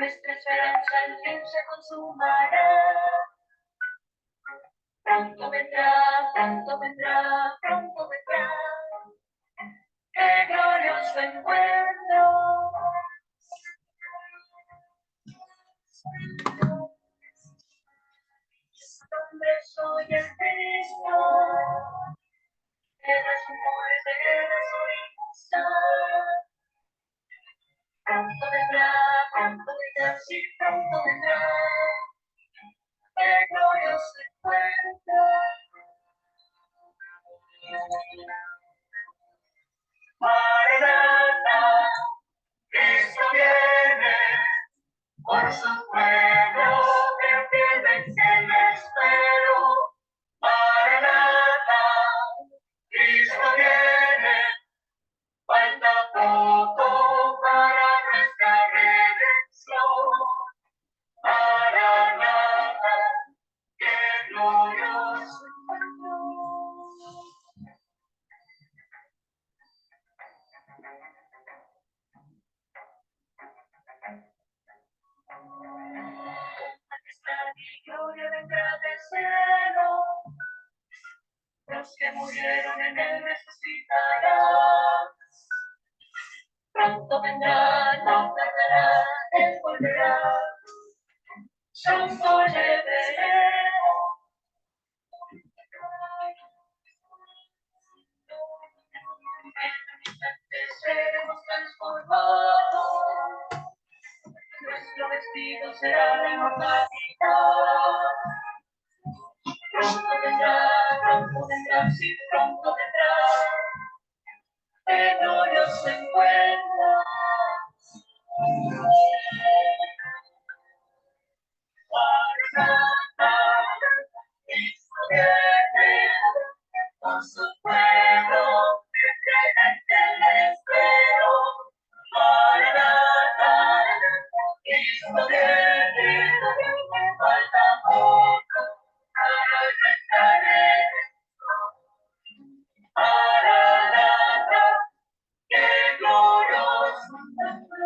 nuestra esperanza al fin se consumará. Pronto vendrá, pronto vendrá, pronto vendrá. ¡Qué glorioso encuentro! Hombre soy el Cristo, era su muerte, era su inmortal. Pronto vendrá, sí, pronto vendrá. ¡Qué glorioso encuentro! Maranatha, Cristo viene, por su pueblo que fiel vence le espero. Maranatha, Cristo viene, falta poco para nuestra redención. Maranatha, qué glorioso encuentro. Majestad y gloria vendrá del cielo, los que murieron en él resucitarán. Pronto vendrá, no tardará, él volverá. Pronto le veremos. En instantes seremos transformados. Nuestro vestido será de inmortalidad. Pronto vendrá, sí, pronto vendrá. ¡Qué glorioso encuentro! Cristo viene, con su pueblo, que le espero. Maranatha, Cristo viene, falta poco para nuestra redención. Maranatha, qué glorioso encuentro.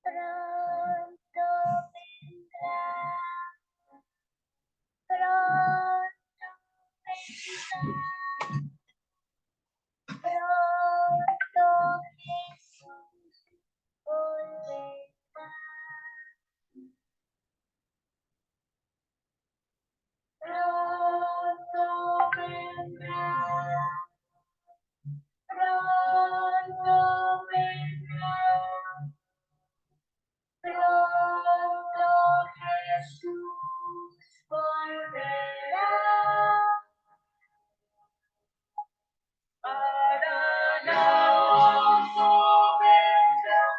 Pronto vendrá, pronto vendrá, pronto Jesús volverá. Pronto vendrá, pronto vendrá, pronto Jesús volverá. Maranatha, vendrá.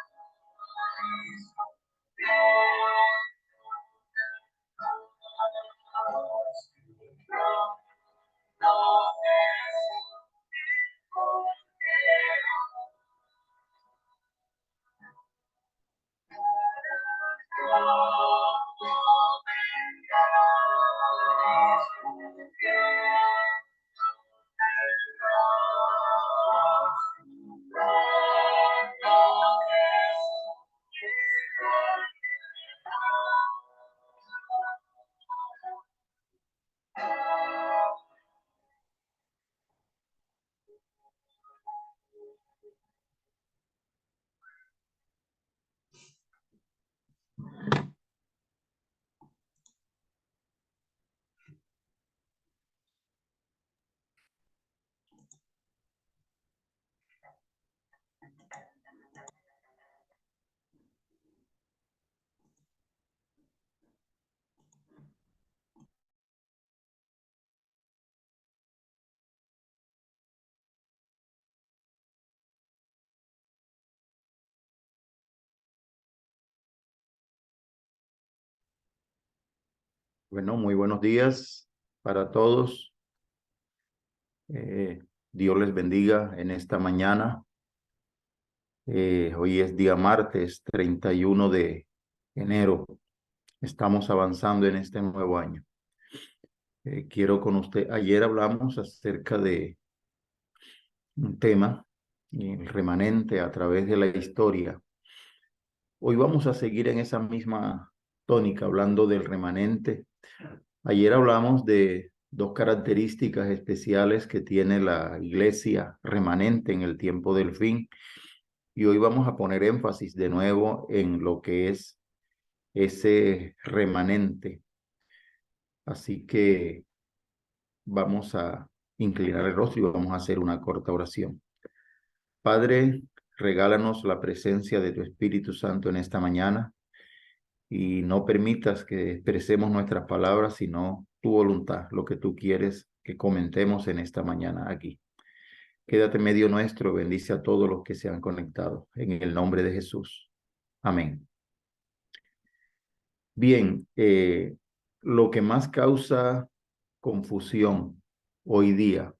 Bueno, muy buenos días para todos. Dios les bendiga en esta mañana. Hoy es día martes 31 de enero. Estamos avanzando en este nuevo año. Quiero con usted, ayer hablamos acerca de un tema, el remanente a través de la historia. Hoy vamos a seguir en esa misma tónica, hablando del remanente. Ayer hablamos de dos características especiales que tiene la iglesia remanente en el tiempo del fin. Y hoy vamos a poner énfasis de nuevo en lo que es ese remanente. Así que vamos a inclinar el rostro y vamos a hacer una corta oración. Padre, regálanos la presencia de tu Espíritu Santo en esta mañana y no permitas que expresemos nuestras palabras, sino tu voluntad, lo que tú quieres que comentemos en esta mañana aquí. Quédate en medio nuestro, bendice a todos los que se han conectado. En el nombre de Jesús. Amén. Bien, lo que más causa confusión hoy día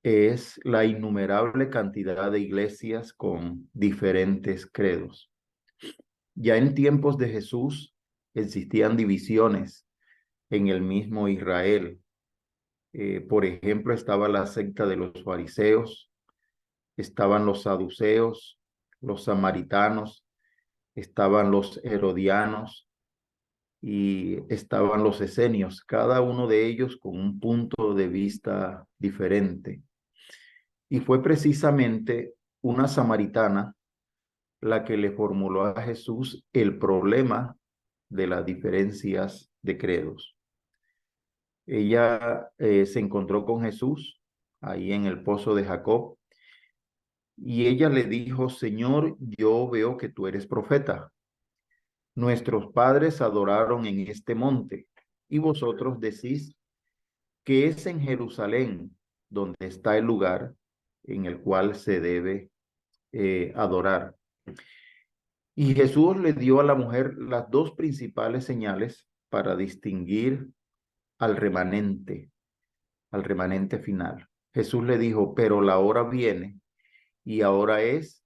es la innumerable cantidad de iglesias con diferentes credos. Ya en tiempos de Jesús existían divisiones en el mismo Israel. Por ejemplo, estaba la secta de los fariseos, estaban los saduceos, los samaritanos, estaban los herodianos y estaban los esenios, cada uno de ellos con un punto de vista diferente. Y fue precisamente una samaritana la que le formuló a Jesús el problema de las diferencias de credos. Ella se encontró con Jesús ahí en el pozo de Jacob y ella le dijo: Señor, yo veo que tú eres profeta. Nuestros padres adoraron en este monte y vosotros decís que es en Jerusalén donde está el lugar en el cual se debe adorar. Y Jesús le dio a la mujer las dos principales señales para distinguir al remanente final. Jesús le dijo: pero la hora viene y ahora es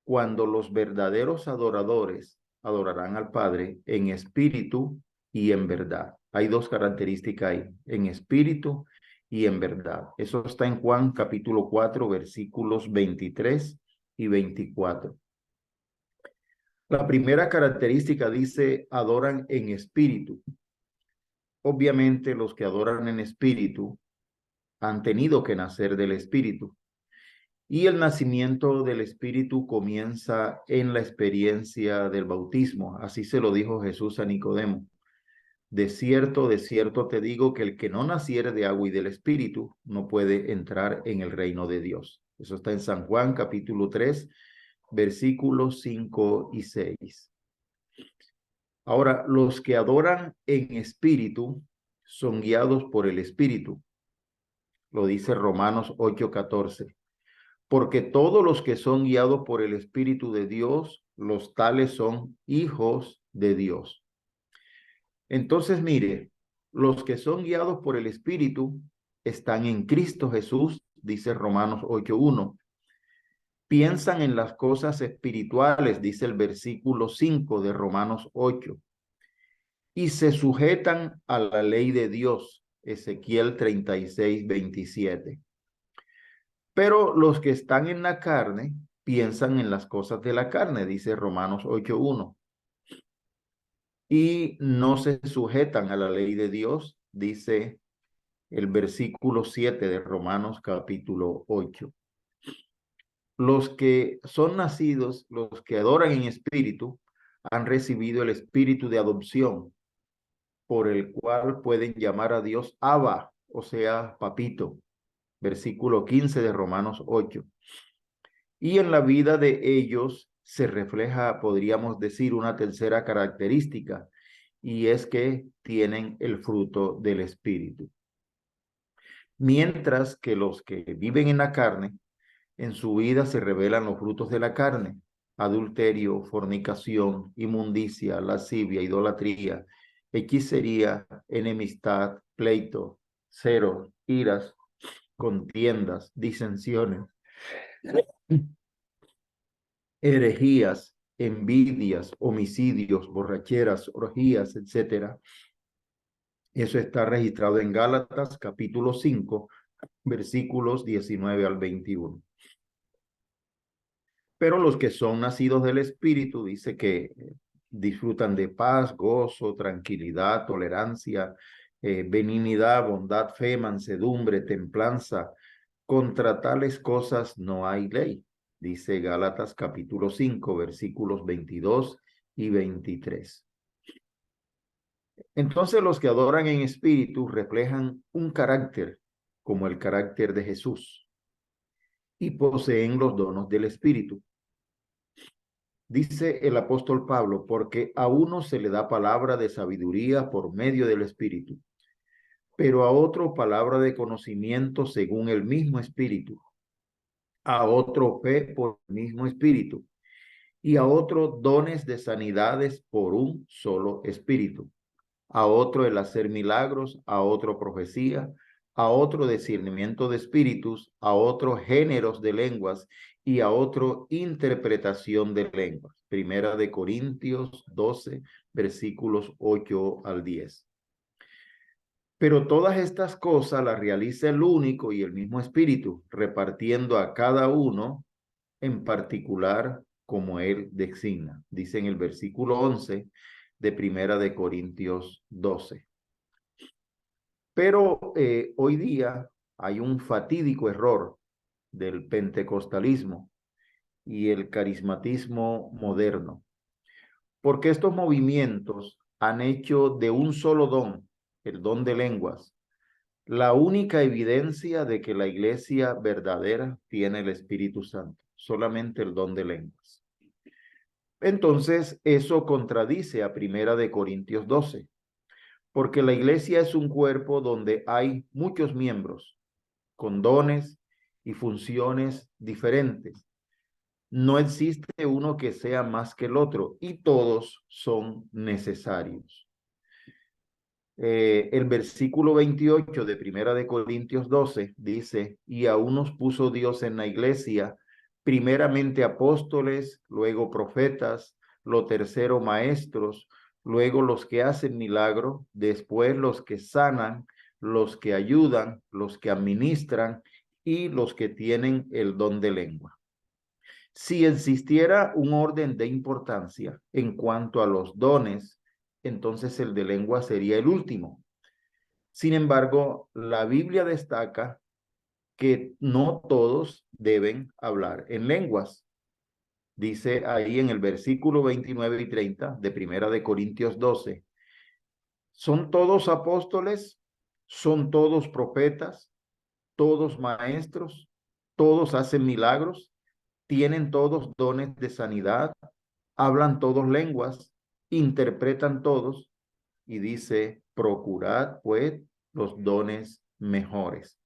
cuando los verdaderos adoradores adorarán al Padre en espíritu y en verdad. Hay dos características ahí: en espíritu y en verdad. Eso está en Juan capítulo 4, versículos 23 y 24. La primera característica dice: adoran en espíritu. Obviamente los que adoran en espíritu han tenido que nacer del espíritu. Y el nacimiento del Espíritu comienza en la experiencia del bautismo. Así se lo dijo Jesús a Nicodemo: de cierto te digo que el que no naciere de agua y del Espíritu no puede entrar en el reino de Dios. Eso está en San Juan capítulo 3, versículos 5 y 6. Ahora, los que adoran en espíritu son guiados por el Espíritu. Lo dice Romanos 8:14. Porque todos los que son guiados por el Espíritu de Dios, los tales son hijos de Dios. Entonces, mire, los que son guiados por el Espíritu están en Cristo Jesús, dice Romanos 8:1. Piensan en las cosas espirituales, dice el versículo 5 de Romanos 8. Y se sujetan a la ley de Dios, Ezequiel 36:27. Pero los que están en la carne piensan en las cosas de la carne, dice Romanos 8:1. Y no se sujetan a la ley de Dios, dice el versículo 7 de Romanos capítulo 8. Los que son nacidos, los que adoran en espíritu, han recibido el espíritu de adopción, por el cual pueden llamar a Dios Abba, o sea, papito. Versículo 15 de Romanos 8. Y en la vida de ellos se refleja, podríamos decir, una tercera característica, y es que tienen el fruto del Espíritu. Mientras que los que viven en la carne, en su vida se revelan los frutos de la carne: adulterio, fornicación, inmundicia, lascivia, idolatría, hechicería, enemistad, pleito, ceros, iras, contiendas, disensiones, herejías, envidias, homicidios, borracheras, orgías, etcétera. Eso está registrado en Gálatas capítulo 5, versículos 19 al 21. Pero los que son nacidos del Espíritu, dice que disfrutan de paz, gozo, tranquilidad, tolerancia, benignidad, bondad, fe, mansedumbre, templanza. Contra tales cosas no hay ley, dice Gálatas capítulo 5, versículos 22 y 23. Entonces los que adoran en espíritu reflejan un carácter como el carácter de Jesús y poseen los dones del Espíritu. Dice el apóstol Pablo, porque a uno se le da palabra de sabiduría por medio del Espíritu, pero a otro palabra de conocimiento según el mismo Espíritu, a otro fe por el mismo Espíritu, y a otro dones de sanidades por un solo Espíritu, a otro el hacer milagros, a otro profecía, a otro discernimiento de espíritus, a otro géneros de lenguas y a otro interpretación de lenguas. Primera de Corintios 12, versículos 8 al 10. Pero todas estas cosas las realiza el único y el mismo Espíritu, repartiendo a cada uno en particular como él designa. Dice en el versículo 11 de Primera de Corintios 12. Pero hoy día hay un fatídico error del pentecostalismo y el carismatismo moderno, porque estos movimientos han hecho de un solo don, el don de lenguas, la única evidencia de que la iglesia verdadera tiene el Espíritu Santo, solamente el don de lenguas. Entonces, eso contradice a Primera de Corintios 12, porque la iglesia es un cuerpo donde hay muchos miembros con dones y funciones diferentes. No existe uno que sea más que el otro y todos son necesarios. El versículo 28 de Primera de Corintios 12 dice, y a unos puso Dios en la iglesia, primeramente apóstoles, luego profetas, lo tercero maestros, luego los que hacen milagro, después los que sanan, los que ayudan, los que administran y los que tienen el don de lengua. Si existiera un orden de importancia en cuanto a los dones, entonces el de lengua sería el último. Sin embargo, la Biblia destaca que no todos deben hablar en lenguas. Dice ahí en el versículo 29 y 30 de Primera de Corintios 12, ¿son todos apóstoles? ¿Son todos profetas? ¿Todos maestros? ¿Todos hacen milagros? ¿Tienen todos dones de sanidad? ¿Hablan todos lenguas? ¿Interpretan todos? Y dice, procurad pues los dones mejores.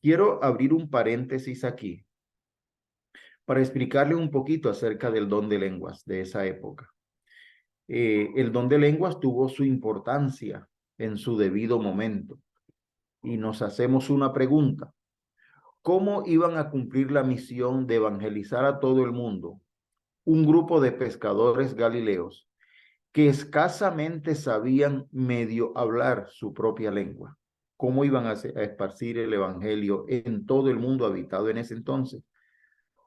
Quiero abrir un paréntesis aquí para explicarle un poquito acerca del don de lenguas de esa época. El don de lenguas tuvo su importancia en su debido momento y nos hacemos una pregunta. ¿Cómo iban a cumplir la misión de evangelizar a todo el mundo un grupo de pescadores galileos que escasamente sabían medio hablar su propia lengua? ¿Cómo iban a esparcir el evangelio en todo el mundo habitado en ese entonces?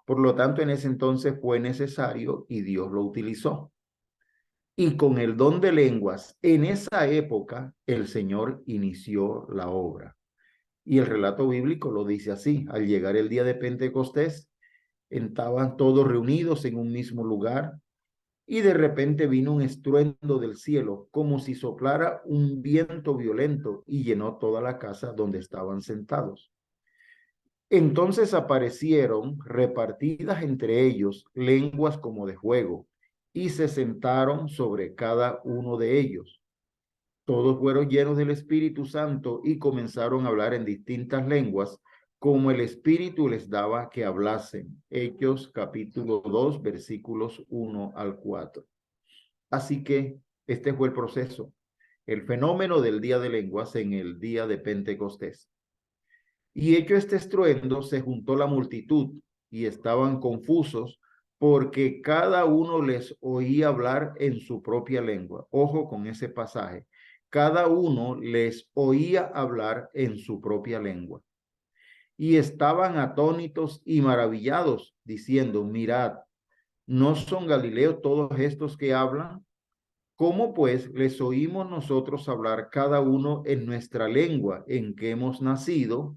Por lo tanto, en ese entonces fue necesario y Dios lo utilizó. Y con el don de lenguas, en esa época, el Señor inició la obra. Y el relato bíblico lo dice así: al llegar el día de Pentecostés, estaban todos reunidos en un mismo lugar y de repente vino un estruendo del cielo, como si soplara un viento violento y llenó toda la casa donde estaban sentados. Entonces aparecieron repartidas entre ellos lenguas como de fuego, y se sentaron sobre cada uno de ellos. Todos fueron llenos del Espíritu Santo y comenzaron a hablar en distintas lenguas, como el Espíritu les daba que hablasen. Hechos capítulo 2, versículos 1 al 4. Así que este fue el proceso, el fenómeno del día de lenguas en el día de Pentecostés. Y hecho este estruendo, se juntó la multitud y estaban confusos porque cada uno les oía hablar en su propia lengua. Ojo con ese pasaje. Cada uno les oía hablar en su propia lengua. Y estaban atónitos y maravillados, diciendo, mirad, ¿no son galileos todos estos que hablan? ¿Cómo pues les oímos nosotros hablar cada uno en nuestra lengua en que hemos nacido?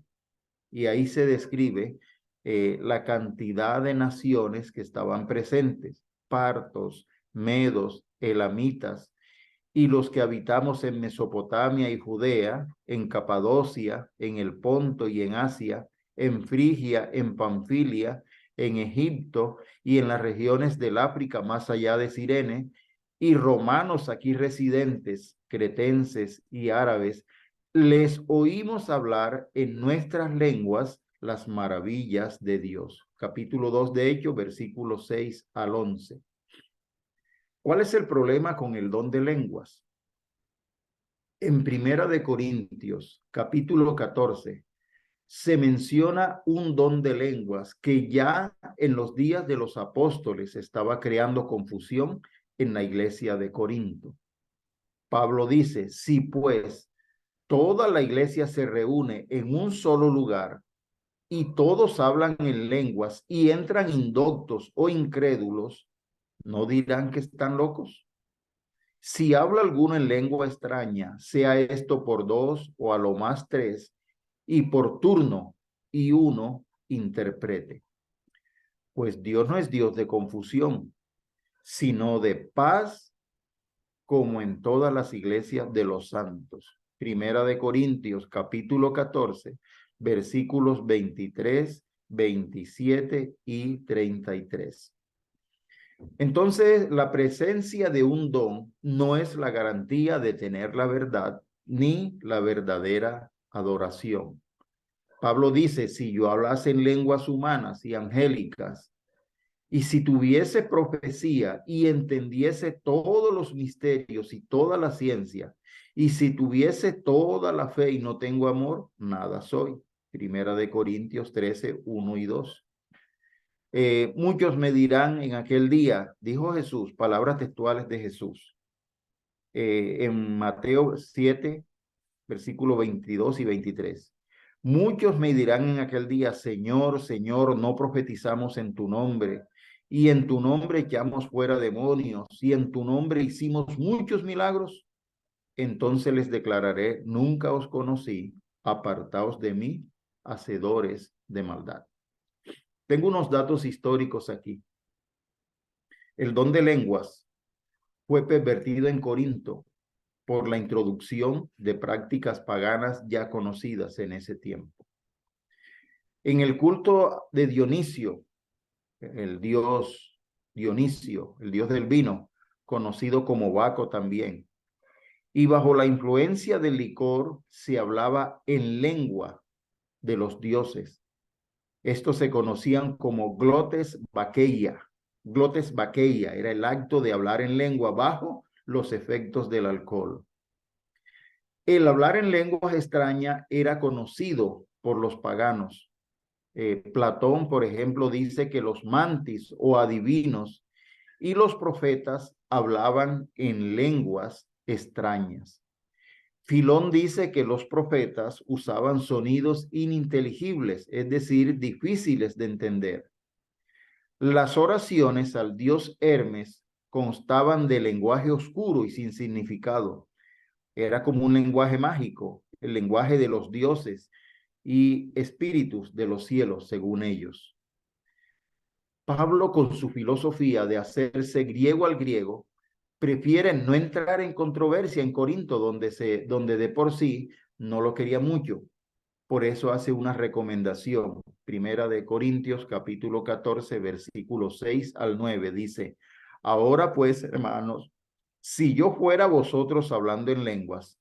Y ahí se describe la cantidad de naciones que estaban presentes: partos, medos, elamitas, y los que habitamos en Mesopotamia y Judea, en Capadocia, en el Ponto y en Asia, en Frigia, en Panfilia, en Egipto y en las regiones del África más allá de Cirene, y romanos aquí residentes, cretenses y árabes, les oímos hablar en nuestras lenguas las maravillas de Dios. Capítulo 2 de Hechos, versículos 6 al 11. ¿Cuál es el problema con el don de lenguas? En Primera de Corintios, capítulo 14, se menciona un don de lenguas que ya en los días de los apóstoles estaba creando confusión en la iglesia de Corinto. Pablo dice, si pues toda la iglesia se reúne en un solo lugar y todos hablan en lenguas y entran indoctos o incrédulos, ¿no dirán que están locos? Si habla alguno en lengua extraña, sea esto por dos o a lo más tres, y por turno, y uno interprete. Pues Dios no es Dios de confusión, sino de paz, como en todas las iglesias de los santos. Primera de Corintios, capítulo 14, versículos 23, 27 y 33. Entonces, la presencia de un don no es la garantía de tener la verdad ni la verdadera adoración. Pablo dice, si yo hablase en lenguas humanas y angélicas, y si tuviese profecía y entendiese todos los misterios y toda la ciencia, y si tuviese toda la fe y no tengo amor, nada soy. Primera de Corintios 13, 1 y 2. Muchos me dirán en aquel día, dijo Jesús, palabras textuales de Jesús, en Mateo 7, versículos 22 y 23. Muchos me dirán en aquel día, Señor, Señor, no profetizamos en tu nombre, y en tu nombre echamos fuera demonios, y en tu nombre hicimos muchos milagros. Entonces les declararé, nunca os conocí, apartaos de mí, hacedores de maldad. Tengo unos datos históricos aquí. El don de lenguas fue pervertido en Corinto por la introducción de prácticas paganas ya conocidas en ese tiempo. En el culto de Dionisio, el dios Dionisio, el dios del vino, conocido como Baco también, y bajo la influencia del licor se hablaba en lengua de los dioses. Estos se conocían como glotes baqueia. Glotes baqueia era el acto de hablar en lengua bajo los efectos del alcohol. El hablar en lenguas extrañas era conocido por los paganos. Platón, por ejemplo, dice que los mantis o adivinos y los profetas hablaban en lenguas extrañas. Filón dice que los profetas usaban sonidos ininteligibles, es decir, difíciles de entender. Las oraciones al dios Hermes constaban de lenguaje oscuro y sin significado. Era como un lenguaje mágico, el lenguaje de los dioses y espíritus de los cielos, según ellos. Pablo, con su filosofía de hacerse griego al griego, prefiere no entrar en controversia en Corinto, donde de por sí no lo quería mucho. Por eso hace una recomendación. Primera de Corintios, capítulo 14, versículos 6 al 9, dice, ahora pues, hermanos, si yo fuera vosotros hablando en lenguas,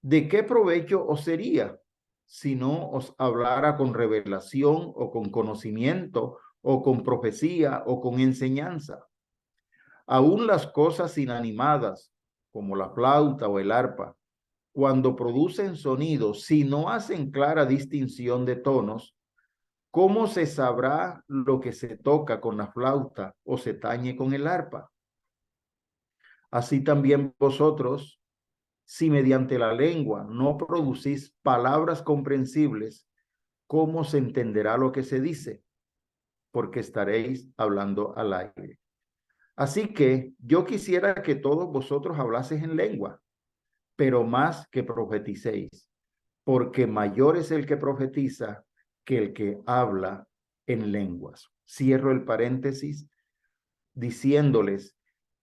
¿de qué provecho os sería si no os hablara con revelación o con conocimiento o con profecía o con enseñanza? Aún las cosas inanimadas, como la flauta o el arpa, cuando producen sonidos, si no hacen clara distinción de tonos, ¿Cómo se sabrá lo que se toca con la flauta o se tañe con el arpa? Así también vosotros, si mediante la lengua no producís palabras comprensibles, ¿cómo se entenderá lo que se dice? Porque estaréis hablando al aire. Así que yo quisiera que todos vosotros hablaseis en lengua, pero más que profeticéis, porque mayor es el que profetiza que el que habla en lenguas. Cierro el paréntesis diciéndoles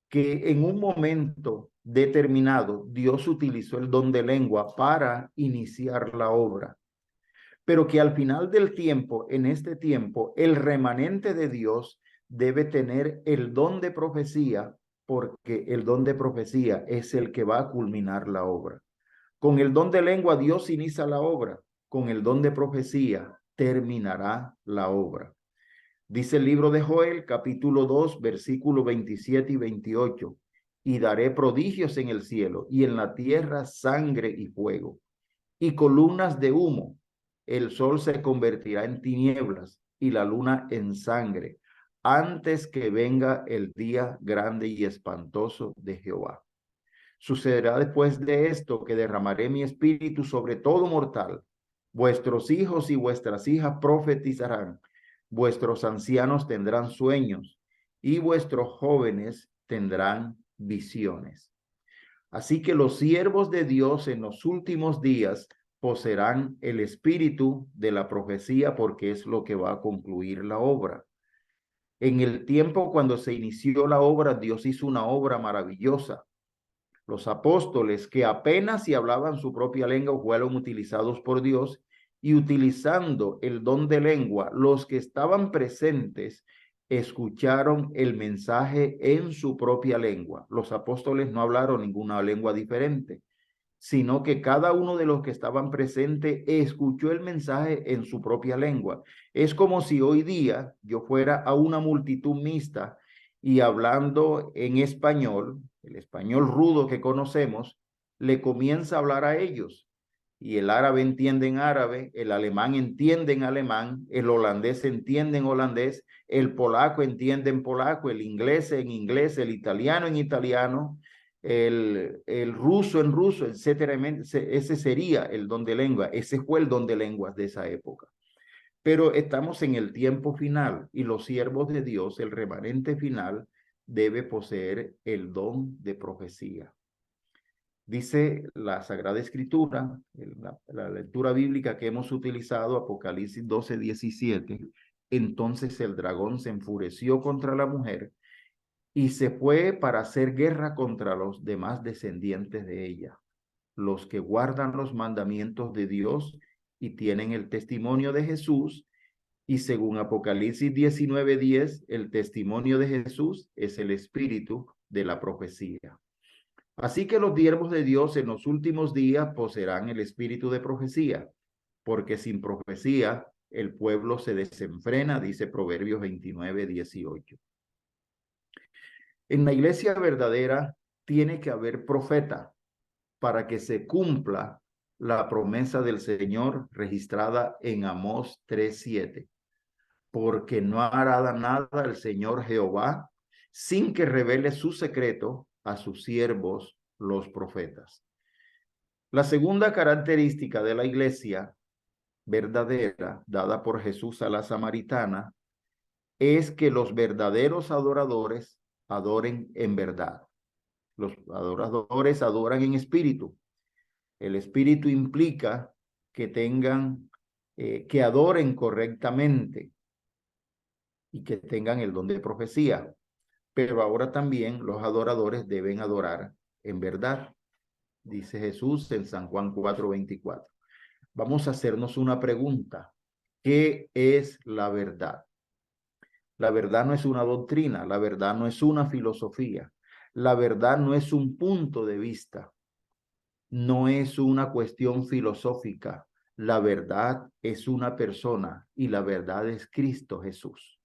que en un momento determinado Dios utilizó el don de lengua para iniciar la obra, pero que al final del tiempo, en este tiempo, el remanente de Dios debe tener el don de profecía, porque el don de profecía es el que va a culminar la obra. Con el don de lengua Dios inicia la obra, con el don de profecía terminará la obra. Dice el libro de Joel, capítulo 2, versículo 27 y 28. Y daré prodigios en el cielo y en la tierra sangre y fuego y columnas de humo. El sol se convertirá en tinieblas y la luna en sangre antes que venga el día grande y espantoso de Jehová. Sucederá después de esto que derramaré mi espíritu sobre todo mortal. Vuestros hijos y vuestras hijas profetizarán, vuestros ancianos tendrán sueños y vuestros jóvenes tendrán visiones. Así que los siervos de Dios en los últimos días poseerán el espíritu de la profecía, porque es lo que va a concluir la obra. En el tiempo cuando se inició la obra, Dios hizo una obra maravillosa. Los apóstoles que apenas si hablaban su propia lengua fueron utilizados por Dios, y utilizando el don de lengua, los que estaban presentes escucharon el mensaje en su propia lengua. Los apóstoles no hablaron ninguna lengua diferente, sino que cada uno de los que estaban presentes escuchó el mensaje en su propia lengua. Es como si hoy día yo fuera a una multitud mixta y hablando en español, el español rudo que conocemos, le comienza a hablar a ellos. Y el árabe entiende en árabe, el alemán entiende en alemán, el holandés entiende en holandés, el polaco entiende en polaco, el inglés en inglés, el italiano en italiano, el ruso en ruso, etcétera. Ese sería el don de lengua. Ese fue el don de lenguas de esa época. Pero estamos en el tiempo final y los siervos de Dios, el remanente final, debe poseer el don de profecía. Dice la Sagrada Escritura, la lectura bíblica que hemos utilizado, Apocalipsis 12:17, entonces el dragón se enfureció contra la mujer y se fue para hacer guerra contra los demás descendientes de ella, los que guardan los mandamientos de Dios y tienen el testimonio de Jesús. Y según Apocalipsis 19:10, el testimonio de Jesús es el espíritu de la profecía. Así que los siervos de Dios en los últimos días poseerán el espíritu de profecía, porque sin profecía el pueblo se desenfrena, dice Proverbios 29:18. En la iglesia verdadera tiene que haber profeta para que se cumpla la promesa del Señor registrada en Amós 3:7. Porque no hará nada el Señor Jehová sin que revele su secreto a sus siervos los profetas. La segunda característica de la iglesia verdadera dada por Jesús a la samaritana es que los verdaderos adoradores adoren en verdad. Los adoradores adoran en espíritu. El espíritu implica que que adoren correctamente y que tengan el don de profecía. Pero ahora también los adoradores deben adorar en verdad, dice Jesús en San Juan 4:24. Vamos a hacernos una pregunta. ¿Qué es la verdad? La verdad no es una doctrina, la verdad no es una filosofía, la verdad no es un punto de vista, no es una cuestión filosófica. La verdad es una persona y la verdad es Cristo Jesús.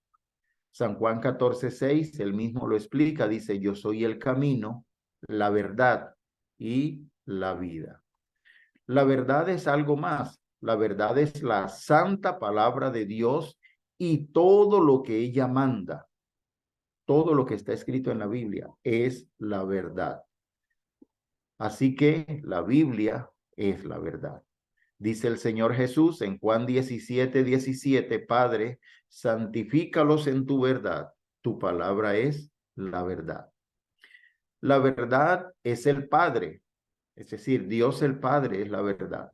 San Juan 14:6, él mismo lo explica, dice, yo soy el camino, la verdad y la vida. La verdad es algo más. La verdad es la santa palabra de Dios y todo lo que ella manda, todo lo que está escrito en la Biblia es la verdad. Así que la Biblia es la verdad. Dice el Señor Jesús en Juan 17:17, Padre, santifícalos en tu verdad. Tu palabra es la verdad. La verdad es el Padre, es decir, Dios el Padre es la verdad.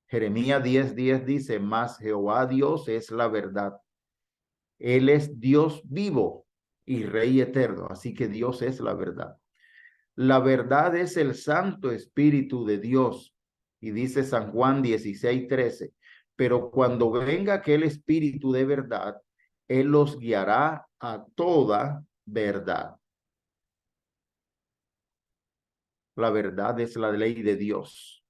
Jeremías 10:10 dice, mas Jehová Dios es la verdad. Él es Dios vivo y Rey eterno, así que Dios es la verdad. La verdad es el Santo Espíritu de Dios. Y dice San Juan 16:13, pero cuando venga aquel Espíritu de verdad, Él los guiará a toda verdad. La verdad es la ley de Dios.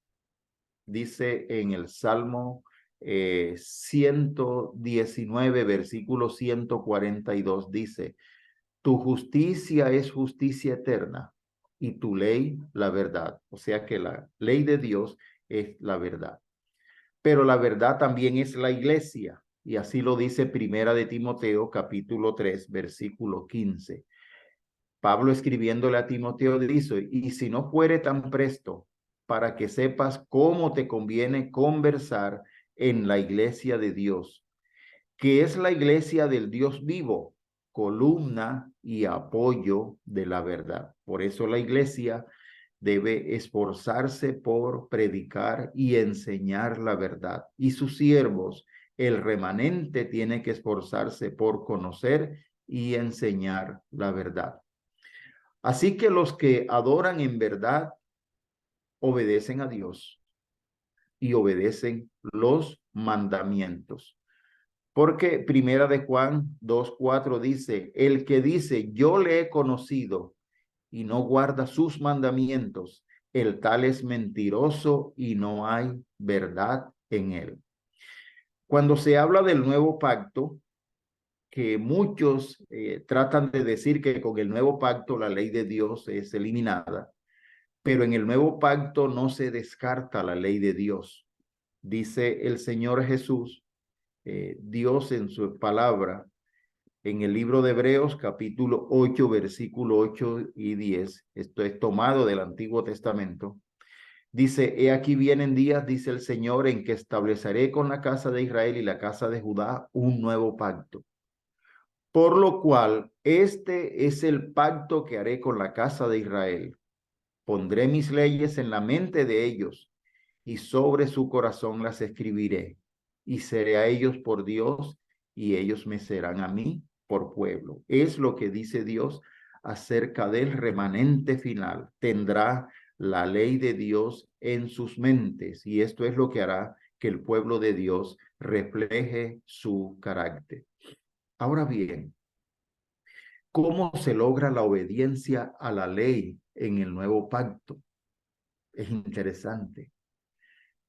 Dice en el Salmo 119, versículo 142, dice, tu justicia es justicia eterna y tu ley la verdad. O sea que la ley de Dios es la verdad. Pero la verdad también es la iglesia. Y así lo dice Primera de Timoteo, capítulo 3, versículo 15. Pablo escribiéndole a Timoteo dice, y si no fuere tan presto, para que sepas cómo te conviene conversar en la iglesia de Dios, que es la iglesia del Dios vivo, columna y apoyo de la verdad. Por eso la iglesia debe esforzarse por predicar y enseñar la verdad. Y sus siervos, el remanente, tiene que esforzarse por conocer y enseñar la verdad. Así que los que adoran en verdad obedecen a Dios y obedecen los mandamientos. Porque Primera de Juan 2:4 dice, el que dice, yo le he conocido y no guarda sus mandamientos, el tal es mentiroso y no hay verdad en él. Cuando se habla del nuevo pacto, que muchos tratan de decir que con el nuevo pacto la ley de Dios es eliminada, pero en el nuevo pacto no se descarta la ley de Dios. Dice el Señor Jesús, Dios en su palabra, en el libro de Hebreos, capítulo 8, versículo 8 y 10, esto es tomado del Antiguo Testamento, dice, he aquí vienen días, dice el Señor, en que estableceré con la casa de Israel y la casa de Judá un nuevo pacto. Por lo cual, este es el pacto que haré con la casa de Israel. Pondré mis leyes en la mente de ellos y sobre su corazón las escribiré. Y seré a ellos por Dios y ellos me serán a mí por pueblo. Es lo que dice Dios acerca del remanente final. Tendrá la ley de Dios en sus mentes y esto es lo que hará que el pueblo de Dios refleje su carácter. Ahora bien, ¿cómo se logra la obediencia a la ley en el nuevo pacto? Es interesante.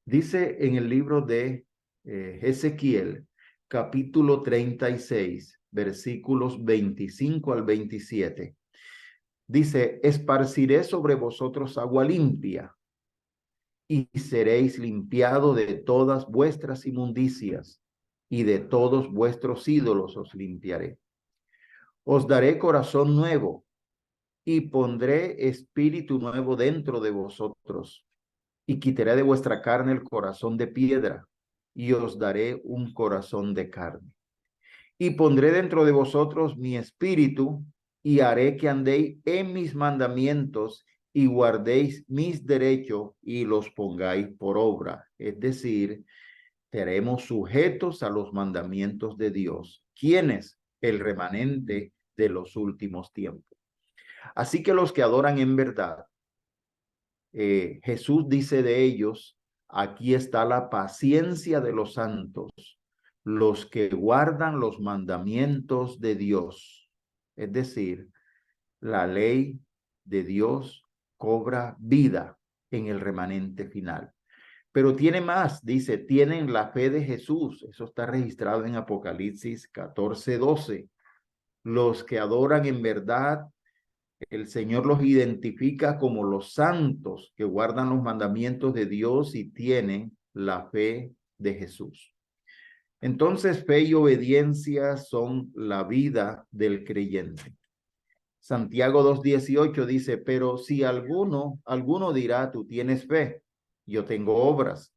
Dice en el libro de Ezequiel, capítulo 36, versículos 25 al 27. Dice, esparciré sobre vosotros agua limpia y seréis limpiados de todas vuestras inmundicias y de todos vuestros ídolos os limpiaré. Os daré corazón nuevo y pondré espíritu nuevo dentro de vosotros y quitaré de vuestra carne el corazón de piedra y os daré un corazón de carne. Y pondré dentro de vosotros mi espíritu y haré que andéis en mis mandamientos y guardéis mis derechos y los pongáis por obra. Es decir, seremos sujetos a los mandamientos de Dios. ¿Quién es el remanente de los últimos tiempos? Así que los que adoran en verdad, Jesús dice de ellos, aquí está la paciencia de los santos, los que guardan los mandamientos de Dios. Es decir, la ley de Dios cobra vida en el remanente final. Pero tiene más, dice, tienen la fe de Jesús. Eso está registrado en Apocalipsis 14:12. Los que adoran en verdad, el Señor los identifica como los santos que guardan los mandamientos de Dios y tienen la fe de Jesús. Entonces, fe y obediencia son la vida del creyente. Santiago 2:18 dice, pero si alguno dirá, tú tienes fe, yo tengo obras.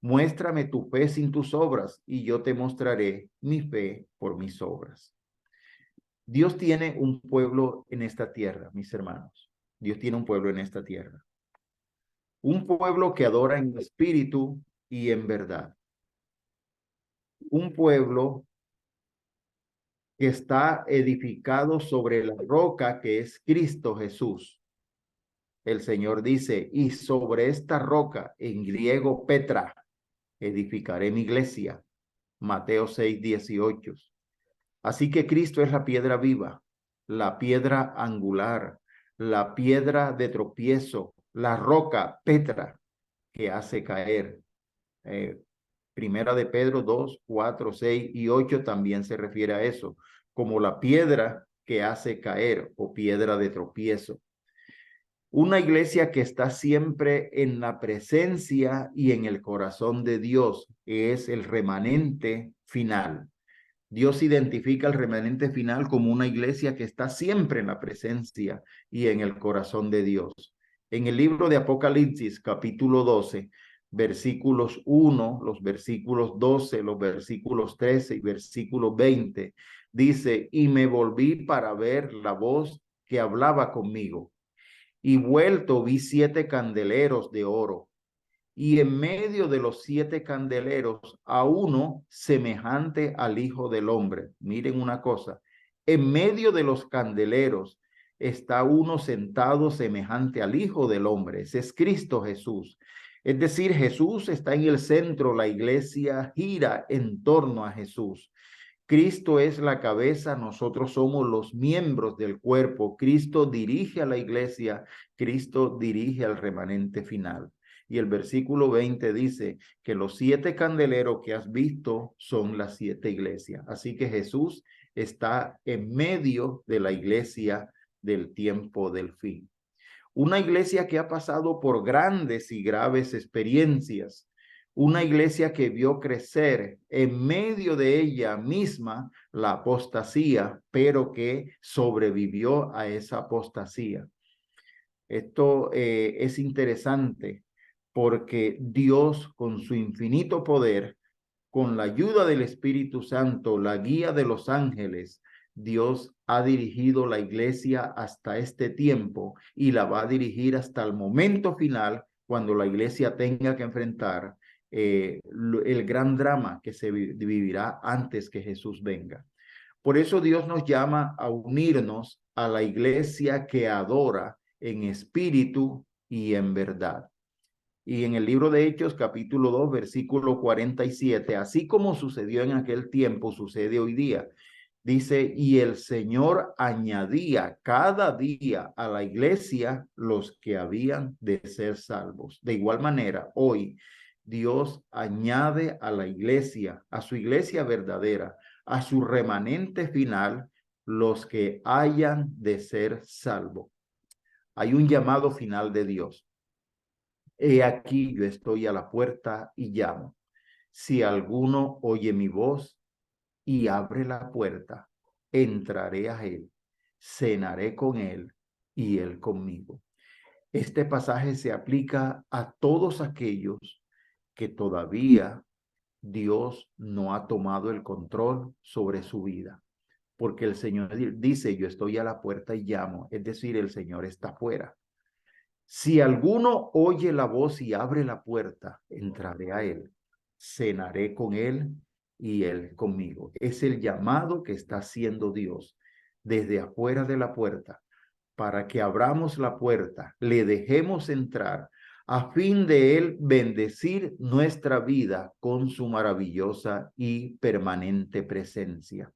Muéstrame tu fe sin tus obras, y yo te mostraré mi fe por mis obras. Dios tiene un pueblo en esta tierra, mis hermanos. Dios tiene un pueblo en esta tierra. Un pueblo que adora en espíritu y en verdad. Un pueblo que está edificado sobre la roca que es Cristo Jesús. El Señor dice, y sobre esta roca, en griego Petra, edificaré mi iglesia. Mateo 6:18. Así que Cristo es la piedra viva, la piedra angular, la piedra de tropiezo, la roca Petra que hace caer. Primera de Pedro 2:4, 6 y 8 también se refiere a eso, como la piedra que hace caer o piedra de tropiezo. Una iglesia que está siempre en la presencia y en el corazón de Dios es el remanente final. Dios identifica el remanente final como una iglesia que está siempre en la presencia y en el corazón de Dios. En el libro de Apocalipsis, capítulo 12, versículos 1, los versículos 12, los versículos 13 y versículo 20, dice, y me volví para ver la voz que hablaba conmigo, y vuelto vi 7 candeleros de oro, y en medio de los 7 candeleros a uno semejante al Hijo del Hombre. Miren una cosa, en medio de los candeleros está uno sentado semejante al Hijo del Hombre. Ese es Cristo Jesús. Es decir, Jesús está en el centro, la iglesia gira en torno a Jesús. Cristo es la cabeza, nosotros somos los miembros del cuerpo. Cristo dirige a la iglesia, Cristo dirige al remanente final. Y el versículo 20 dice que los 7 candeleros que has visto son las 7 iglesias. Así que Jesús está en medio de la iglesia del tiempo del fin. Una iglesia que ha pasado por grandes y graves experiencias. Una iglesia que vio crecer en medio de ella misma la apostasía, pero que sobrevivió a esa apostasía. Esto es interesante porque Dios, con su infinito poder, con la ayuda del Espíritu Santo, la guía de los ángeles, Dios ha dirigido la iglesia hasta este tiempo y la va a dirigir hasta el momento final, cuando la iglesia tenga que enfrentar el gran drama que se vivirá antes que Jesús venga. Por eso Dios nos llama a unirnos a la iglesia que adora en espíritu y en verdad. Y en el libro de Hechos, capítulo 2, versículo 47, así como sucedió en aquel tiempo, sucede hoy día. Dice, y el Señor añadía cada día a la iglesia los que habían de ser salvos. De igual manera, hoy Dios añade a la iglesia, a su iglesia verdadera, a su remanente final, los que hayan de ser salvos. Hay un llamado final de Dios. He aquí yo estoy a la puerta y llamo. Si alguno oye mi voz y abre la puerta, entraré a él, cenaré con él y él conmigo. Este pasaje se aplica a todos aquellos que todavía Dios no ha tomado el control sobre su vida. Porque el Señor dice, yo estoy a la puerta y llamo. Es decir, el Señor está afuera. Si alguno oye la voz y abre la puerta, entraré a él, cenaré con él y él conmigo. Es el llamado que está haciendo Dios desde afuera de la puerta, para que abramos la puerta, le dejemos entrar, a fin de él bendecir nuestra vida con su maravillosa y permanente presencia.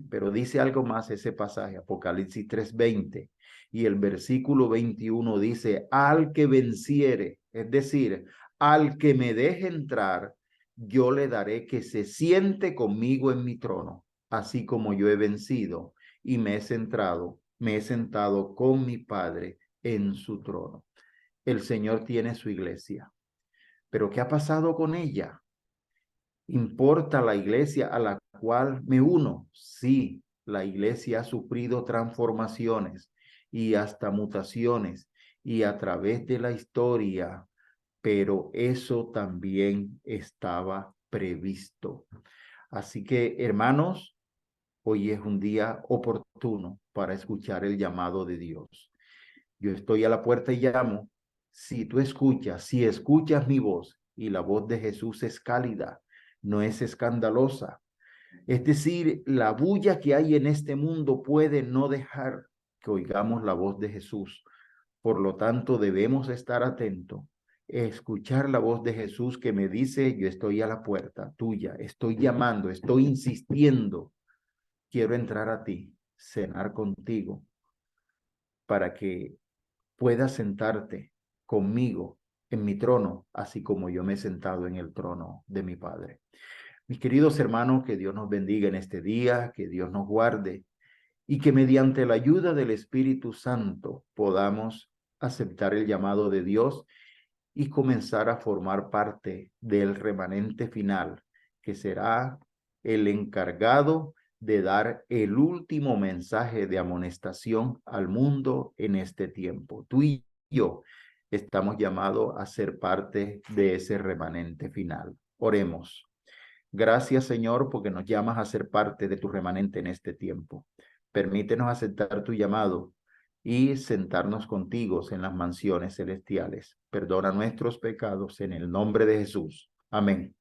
Pero dice algo más ese pasaje, Apocalipsis 3:20, y el versículo 21 dice, al que venciere, es decir, al que me deje entrar, yo le daré que se siente conmigo en mi trono, así como yo he vencido y me he sentado con mi Padre en su trono. El Señor tiene su iglesia, pero ¿qué ha pasado con ella? ¿Importa la iglesia a la cual me uno? Sí, la iglesia ha sufrido transformaciones y hasta mutaciones y a través de la historia, pero eso también estaba previsto. Así que, hermanos, hoy es un día oportuno para escuchar el llamado de Dios. Yo estoy a la puerta y llamo. Si escuchas mi voz, y la voz de Jesús es cálida, no es escandalosa. Es decir, la bulla que hay en este mundo puede no dejar que oigamos la voz de Jesús. Por lo tanto, debemos estar atentos, escuchar la voz de Jesús que me dice, yo estoy a la puerta tuya, estoy llamando, estoy insistiendo, quiero entrar a ti, cenar contigo, para que puedas sentarte conmigo en mi trono, así como yo me he sentado en el trono de mi Padre. Mis queridos hermanos, que Dios nos bendiga en este día, que Dios nos guarde y que mediante la ayuda del Espíritu Santo podamos aceptar el llamado de Dios y comenzar a formar parte del remanente final, que será el encargado de dar el último mensaje de amonestación al mundo en este tiempo. Tú y yo estamos llamados a ser parte de ese remanente final. Oremos. Gracias, Señor, porque nos llamas a ser parte de tu remanente en este tiempo. Permítenos aceptar tu llamado y sentarnos contigo en las mansiones celestiales. Perdona nuestros pecados en el nombre de Jesús. Amén.